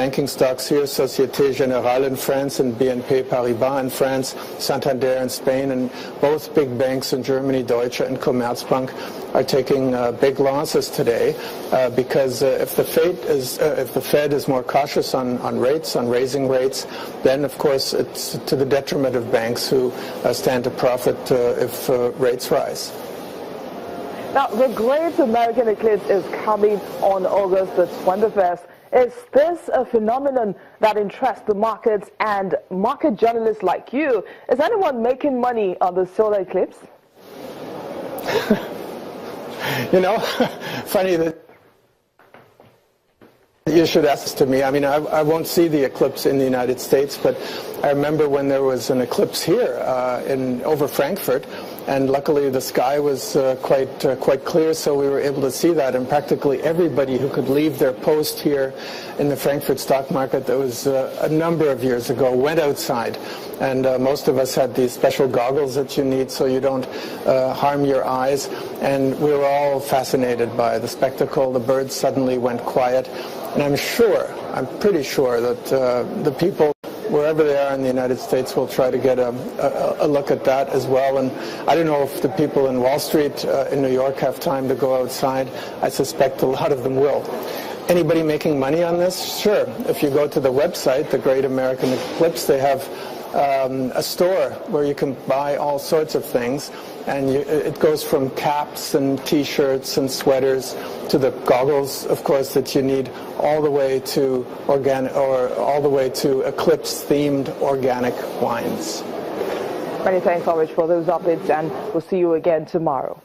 banking stocks here, Société Générale in France and BNP Paribas in France, Santander in Spain, and both big banks in Germany, Deutsche and Commerzbank, are taking big losses today because if the Fed is more cautious on rates, on raising rates, then of course it's to the detriment of banks who stand to profit if rates rise. Now, the Great American Eclipse is coming on August the 21st. Is this a phenomenon that interests the markets and market journalists like you? Is anyone making money on the solar eclipse? You know, funny that you should ask this to me. I mean, I won't see the eclipse in the United States, but I remember when there was an eclipse here over Frankfurt, and luckily the sky was quite clear, so we were able to see that. And practically everybody who could leave their post here in the Frankfurt stock market, that was a number of years ago, went outside. And most of us had these special goggles that you need so you don't harm your eyes. And we were all fascinated by the spectacle. The birds suddenly went quiet. And I'm pretty sure that the people, wherever they are in the United States, will try to get a look at that as well. And I don't know if the people in Wall Street in New York have time to go outside. I suspect a lot of them will. Anybody making money on this? Sure. If you go to the website, the Great American Eclipse, they have a store where you can buy all sorts of things, and it goes from caps and T-shirts and sweaters to the goggles, of course, that you need, all the way to eclipse-themed organic wines. Many thanks, Ulrich, for those updates, and we'll see you again tomorrow.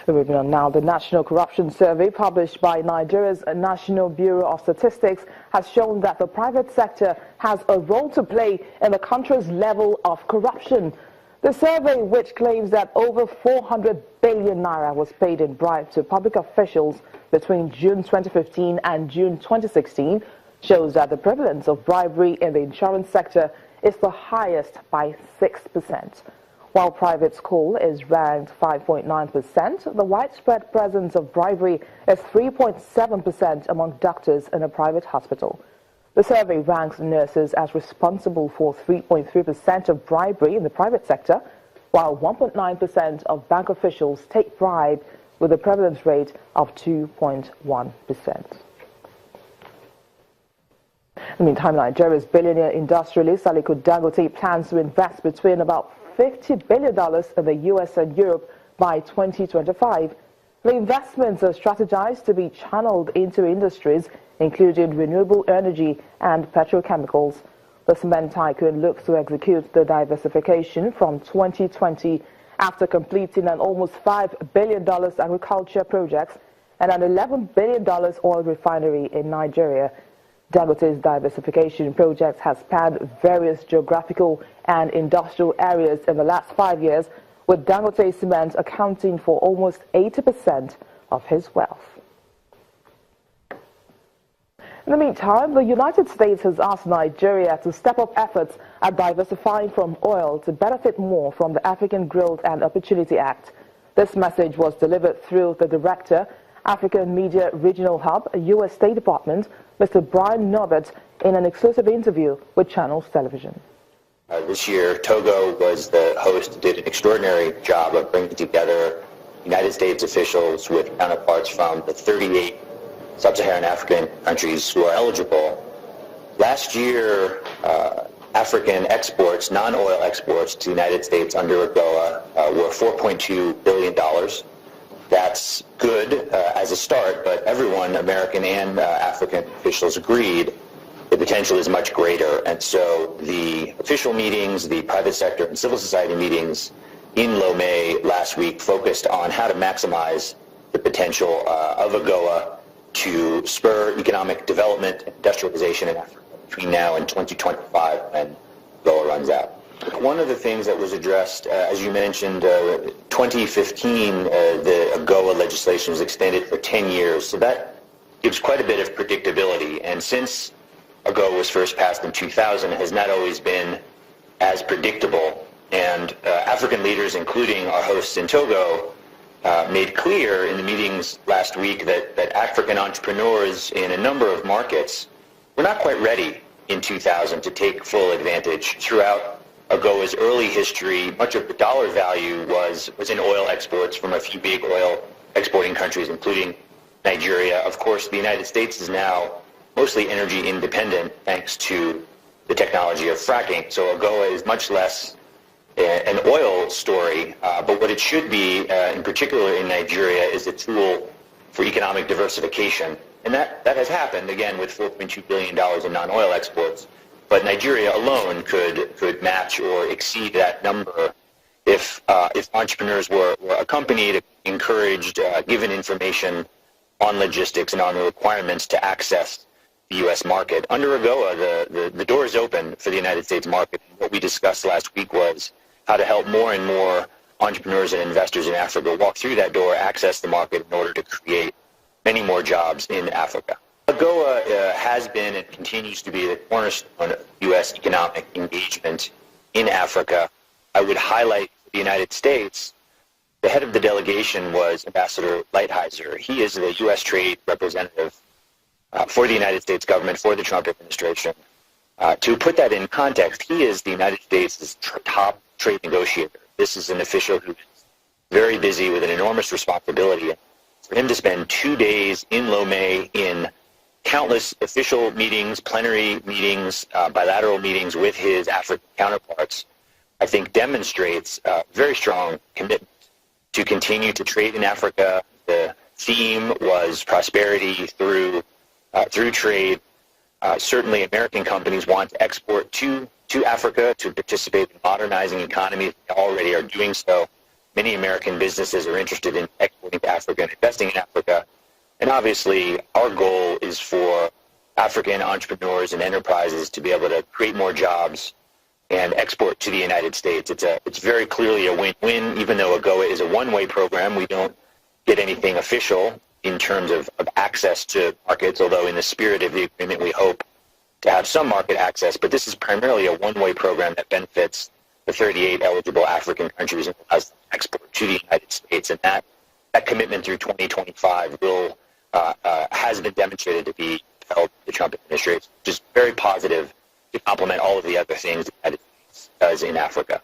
We're moving on now. The National Corruption Survey published by Nigeria's National Bureau of Statistics has shown that the private sector has a role to play in the country's level of corruption. The survey, which claims that over 400 billion naira was paid in bribe to public officials between June 2015 and June 2016, shows that the prevalence of bribery in the insurance sector is the highest by 6%. While private school is ranked 5.9%, the widespread presence of bribery is 3.7% among doctors in a private hospital. The survey ranks nurses as responsible for 3.3% of bribery in the private sector, while 1.9% of bank officials take bribe, with a prevalence rate of 2.1%. In the meantime, Nigeria's billionaire industrialist Aliko Dangote plans to invest between about $50 billion in the US and Europe by 2025. The investments are strategized to be channeled into industries including renewable energy and petrochemicals. The cement tycoon looks to execute the diversification from 2020 after completing an almost $5 billion agriculture project and an $11 billion oil refinery in Nigeria. Dangote's diversification project has spanned various geographical and industrial areas in the last 5 years, with Dangote Cement accounting for almost 80% of his wealth. In the meantime, the United States has asked Nigeria to step up efforts at diversifying from oil to benefit more from the African Growth and Opportunity Act. This message was delivered through the Director, African Media Regional Hub, U.S. State Department, Mr. Brian Norbert, in an exclusive interview with Channels Television. This year, Togo was the host, did an extraordinary job of bringing together United States officials with counterparts from the 38 sub-Saharan African countries who are eligible. Last year, African exports, non-oil exports to the United States under AGOA were $4.2 billion. That's good as a start, but everyone, American and African officials, agreed the potential is much greater. And so the official meetings, the private sector and civil society meetings in Lomé last week focused on how to maximize the potential of AGOA to spur economic development and industrialization in Africa between now and 2025 when AGOA runs out. One of the things that was addressed, as you mentioned, 2015, the AGOA legislation was extended for 10 years, so that gives quite a bit of predictability. And since AGOA was first passed in 2000, it has not always been as predictable. And African leaders, including our hosts in Togo, made clear in the meetings last week that African entrepreneurs in a number of markets we're not quite ready in 2000 to take full advantage. Throughout AGOA's early history, much of the dollar value was in oil exports from a few big oil exporting countries, including Nigeria. Of course, the United States is now mostly energy independent thanks to the technology of fracking. So AGOA is much less an oil story, but what it should be, in particular in Nigeria, is a tool for economic diversification. And that has happened, again, with $4.2 billion in non-oil exports. But Nigeria alone could match or exceed that number if entrepreneurs were accompanied, encouraged, given information on logistics and on the requirements to access the U.S. market. Under AGOA, the door is open for the United States market. What we discussed last week was how to help more and more entrepreneurs and investors in Africa walk through that door, access the market in order to create many more jobs in Africa. AGOA has been and continues to be the cornerstone of U.S. economic engagement in Africa. I would highlight for the United States, the head of the delegation was Ambassador Lighthizer. He is the U.S. trade representative for the United States government, for the Trump administration. To put that in context, he is the United States' top trade negotiator. This is an official who is very busy with an enormous responsibility. For him to spend 2 days in Lomé in countless official meetings, plenary meetings, bilateral meetings with his African counterparts, I think demonstrates a very strong commitment to continue to trade in Africa. The theme was prosperity through trade. Certainly American companies want to export to Africa to participate in modernizing economies. They already are doing so. Many American businesses are interested in exporting to Africa and investing in Africa. And obviously, our goal is for African entrepreneurs and enterprises to be able to create more jobs and export to the United States. It's very clearly a win-win. Even though AGOA is a one-way program, we don't get anything official in terms of access to markets, although in the spirit of the agreement, we hope to have some market access. But this is primarily a one-way program that benefits the 38 eligible African countries and allows them to export to the United States. And that commitment through 2025 has been demonstrated to be held by the Trump administration, which is very positive to complement all of the other things the United States does in Africa.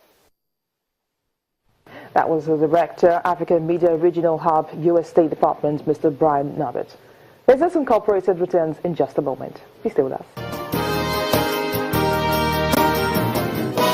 That was the Director, African Media Regional Hub, U.S. State Department, Mr. Brian Nubbert. Business Incorporated returns in just a moment. Please stay with us.